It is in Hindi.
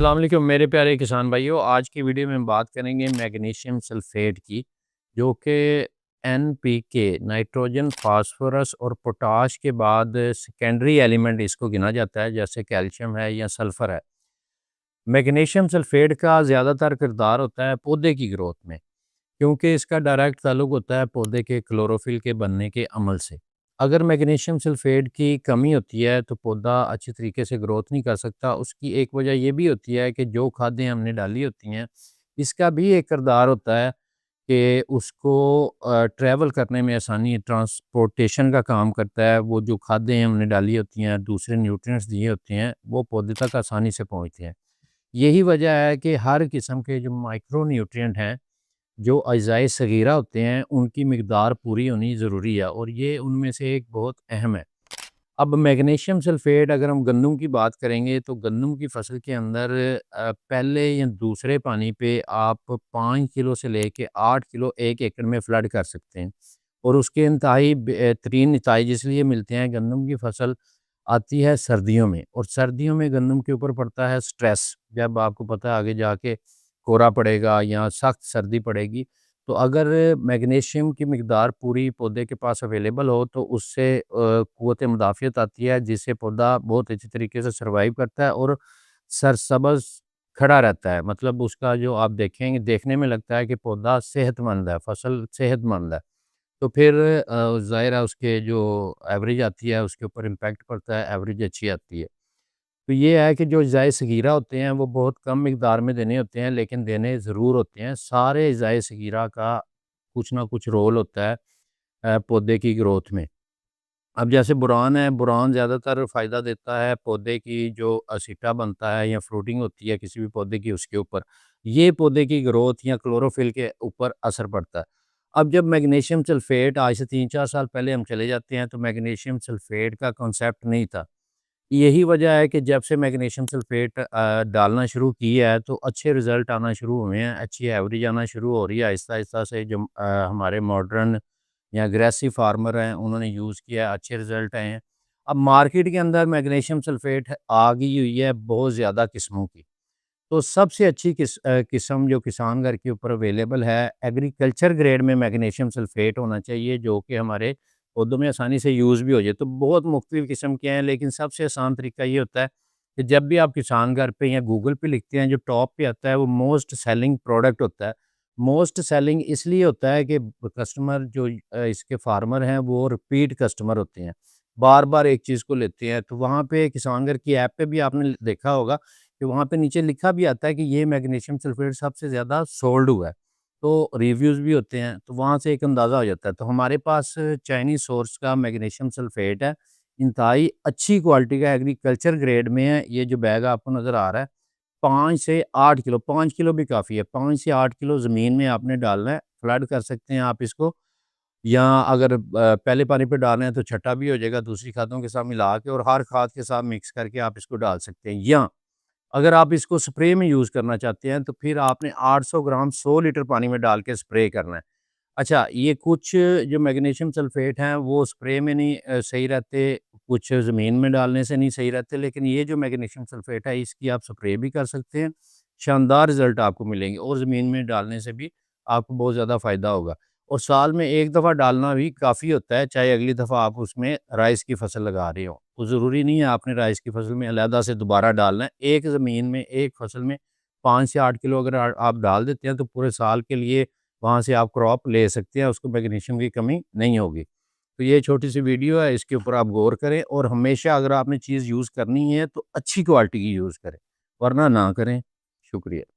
अस्सलाम वालेकुम मेरे प्यारे किसान भाइयों। आज की वीडियो में बात करेंगे मैग्नीशियम सल्फेट की, जो कि एनपीके नाइट्रोजन, फास्फोरस और पोटाश के बाद सेकेंडरी एलिमेंट इसको गिना जाता है, जैसे कैल्शियम है या सल्फ़र है। मैग्नीशियम सल्फेट का ज़्यादातर किरदार होता है पौधे की ग्रोथ में, क्योंकि इसका डायरेक्ट ताल्लुक होता है पौधे के क्लोरोफिल के बनने के अमल से। अगर मैग्नीशियम सल्फेट की कमी होती है तो पौधा अच्छी तरीके से ग्रोथ नहीं कर सकता। उसकी एक वजह ये भी होती है कि जो खादें हमने डाली होती हैं, इसका भी एक किरदार होता है कि उसको ट्रैवल करने में आसानी, ट्रांसपोर्टेशन का काम करता है। वो जो खादें हमने डाली होती हैं, दूसरे न्यूट्रिएंट्स दिए होते हैं, वो पौधे तक आसानी से पहुँचते हैं। यही वजह है कि हर किस्म के जो माइक्रो न्यूट्रिएंट हैं, जो अज़ाए सगीरा होते हैं, उनकी मिकदार पूरी होनी ज़रूरी है और ये उनमें से एक बहुत अहम है। अब मैग्नीशियम सल्फ़ेट अगर हम गंदम की बात करेंगे तो गंदम की फसल के अंदर पहले या दूसरे पानी पे आप 5 किलो से लेके 8 किलो 1 एकड़ में फ्लड कर सकते हैं और उसके इंतहाई बेहतरीन नताइज इसलिए मिलते हैं। गंदम की फसल आती है सर्दियों में और सर्दियों में गंदम के ऊपर पड़ता है स्ट्रेस। जब आपको पता है आगे जाके कोहरा पड़ेगा या सख्त सर्दी पड़ेगी, तो अगर मैग्नीशियम की मिकदार पूरी पौधे के पास अवेलेबल हो तो उससे क़ुव्वत मुदाफ़ियत आती है, जिससे पौधा बहुत अच्छी तरीके से सर्वाइव करता है और सरसब्ज़ खड़ा रहता है। मतलब उसका जो आप देखेंगे, देखने में लगता है कि पौधा सेहतमंद है, फसल सेहतमंद है। तो फिर ज़ाहिर है उसके जो एवरेज आती है उसके ऊपर इम्पैक्ट पड़ता है, एवरेज अच्छी आती है। तो ये है कि जो अज़ाए सगीरा होते हैं वो बहुत कम मिकदार में देने होते हैं, लेकिन देने ज़रूर होते हैं। सारे अज़ाए सगीरा का कुछ ना कुछ रोल होता है पौधे की ग्रोथ में। अब जैसे बोरान है, बोरान ज़्यादातर फ़ायदा देता है पौधे की जो असिटा बनता है या फ्रूटिंग होती है किसी भी पौधे की, उसके ऊपर। ये पौधे की ग्रोथ या क्लोरोफिल के ऊपर असर पड़ता है। अब जब मैग्नीशियम सल्फ़ेट, आज से 3-4 साल पहले हम चले जाते हैं, तो मैग्नीशियम सल्फ़ेट का कॉन्सेप्ट नहीं था। यही वजह है कि जब से मैग्नीशियम सल्फ़ेट डालना शुरू किया है तो अच्छे रिज़ल्ट आना शुरू हुए हैं, अच्छी एवरेज आना शुरू हो रही है आहिस्ता-आहिस्ता से। जो हमारे मॉडर्न या एग्रेसिव फार्मर हैं, उन्होंने यूज़ किया है, अच्छे रिज़ल्ट आए हैं। अब मार्केट के अंदर मैग्नीशियम सल्फ़ेट आ गई हुई है बहुत ज़्यादा किस्मों की। तो सबसे अच्छी किस्म जो किसान घर के ऊपर अवेलेबल है, एग्रीकल्चर ग्रेड में मैग्नीशियम सल्फ़ेट होना चाहिए, जो कि हमारे पौधों में आसानी से यूज़ भी हो जाए। तो बहुत मुख्तलिफ़ किस्म के हैं, लेकिन सबसे आसान तरीका ये होता है कि जब भी आप किसान घर पे या गूगल पे लिखते हैं, जो टॉप पे आता है वो मोस्ट सेलिंग प्रोडक्ट होता है। मोस्ट सेलिंग इसलिए होता है कि कस्टमर जो इसके फार्मर हैं वो रिपीट कस्टमर होते हैं, बार-बार एक चीज़ को लेते हैं। तो वहाँ पे किसान घर की ऐप पे भी आपने देखा होगा कि वहाँ पे नीचे लिखा भी आता है कि ये मैग्नीशियम सल्फ़ेट सबसे ज़्यादा सोल्ड हुआ है। तो रिव्यूज़ भी होते हैं, तो वहाँ से एक अंदाज़ा हो जाता है। तो हमारे पास चाइनीज़ सोर्स का मैग्नीशियम सल्फ़ेट है, इंतहाई अच्छी क्वालिटी का एग्रीकल्चर ग्रेड में है। ये जो बैग आपको नज़र आ रहा है, 5 से 8 किलो, 5 किलो भी काफ़ी है, 5 से 8 किलो ज़मीन में आपने डालना है। फ्लड कर सकते हैं आप इसको, या अगर पहले पानी पे डालना है तो छठा भी हो जाएगा, दूसरी खादों के साथ मिला के और हर खाद के साथ मिक्स करके आप इसको डाल सकते हैं। या अगर आप इसको स्प्रे में यूज़ करना चाहते हैं तो फिर आपने 800 ग्राम 100 लीटर पानी में डाल के स्प्रे करना है। अच्छा, ये कुछ जो मैग्नीशियम सल्फ़ेट हैं वो स्प्रे में नहीं सही रहते, कुछ ज़मीन में डालने से नहीं सही रहते, लेकिन ये जो मैग्नीशियम सल्फ़ेट है इसकी आप स्प्रे भी कर सकते हैं, शानदार रिज़ल्ट आपको मिलेंगे और ज़मीन में डालने से भी आपको बहुत ज़्यादा फ़ायदा होगा। और साल में 1 दफ़ा डालना भी काफ़ी होता है, चाहे अगली दफ़ा आप उसमें राइस की फसल लगा रहे हो। तो ज़रूरी नहीं है आपने राइस की फसल में अलहदा से दोबारा डालना है। एक ज़मीन में, एक फसल में 5 से 8 किलो अगर आप डाल देते हैं तो पूरे साल के लिए वहाँ से आप क्रॉप ले सकते हैं, उसको मैग्नीशियम की कमी नहीं होगी। तो ये छोटी-सी वीडियो है, इसके ऊपर आप गौर करें और हमेशा अगर आपने चीज़ यूज़ करनी है तो अच्छी क्वालिटी की यूज़ करें, वरना ना करें। शुक्रिया।